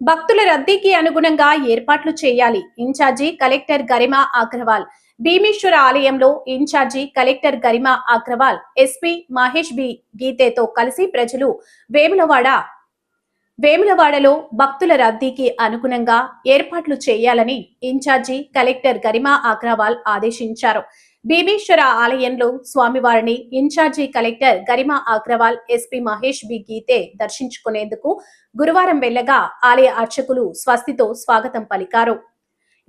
భక్తుల రద్దీకి అనుగుణంగా ఏర్పాట్లు చేయాలి. Incharge collector Garima Agrawal. భీమేశ్వర ఆలయంలో incharge collector Garima Agrawal, SP Mahesh B గీతేతో కలిసి ప్రజలు వేములవాడ వేములవాడలో భక్తుల రద్దీకి అనుగుణంగా ఏర్పాట్లు చేయాలని ఇన్ఛార్జి కలెక్టర్ గరిమా అగ్రవాల్ ఆదేశించారు. భీమేశ్వర ఆలయంలో స్వామివారిని incharge collector Garima Agrawal, SP Mahesh B Gite దర్శించుకునేందుకు గురువారం వెళ్లగా ఆలయ అర్చకులు స్వస్తితో స్వాగతం పలికారు.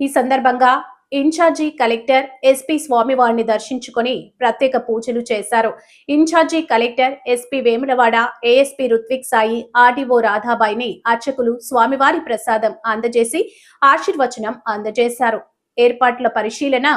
ఈ సందర్భంగా ఇన్ఛార్జి కలెక్టర్, ఎస్పీ స్వామివారిని దర్శించుకుని ప్రత్యేక పూజలు చేశారు. Incharge collector, SP Vemulawada, ASP Ruthvik Sai, RDO రాధాబాయిని అర్చకులు స్వామివారి ప్రసాదం అందజేసి ఆశీర్వచనం అందజేశారు. ఏర్పాట్ల పరిశీలన.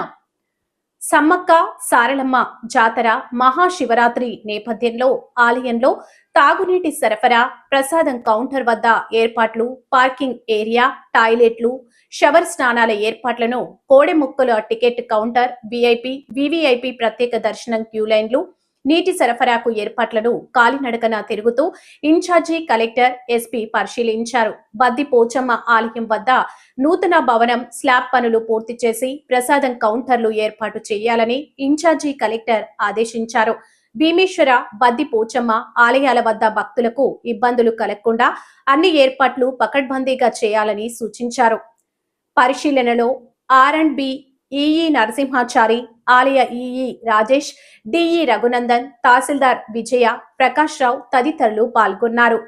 సమ్మక్క సారలమ్మ జాతర మహాశివరాత్రి నేపథ్యంలో ఆలయంలో తాగునీటి సరఫరా, ప్రసాదం కౌంటర్ వద్ద ఏర్పాట్లు, పార్కింగ్ ఏరియా, టాయిలెట్లు, షవర్ స్నానాల ఏర్పాట్లను, కోడెముక్కల టికెట్ కౌంటర్, విఐపి, వివిఐపి ప్రత్యేక దర్శనం క్యూ లైన్లు, నీటి సరఫరాకు ఏర్పాట్లను కాలినడకన తిరుగుతూ ఇన్ఛార్జి కలెక్టర్, ఎస్పీ పరిశీలించారు. బద్ది పోచమ్మ ఆలయం వద్ద నూతన భవనం స్లాబ్ పనులు పూర్తి చేసి ప్రసాదం కౌంటర్లు ఏర్పాటు చేయాలని ఇన్ఛార్జి కలెక్టర్ ఆదేశించారు. భీమేశ్వర, బద్ది పోచమ్మ ఆలయాల వద్ద భక్తులకు ఇబ్బందులు కలగకుండా అన్ని ఏర్పాట్లు పకడ్బందీగా చేయాలని సూచించారు. పరిశీలనలో ఆర్&బి ఈఈ నరసింహాచారి, ఆలయ ఈఈ రాజేష్, డిఈ రఘునందన్, తహసీల్దార్ విజయ, ప్రకాష్ రావు తదితరులు పాల్గొన్నారు.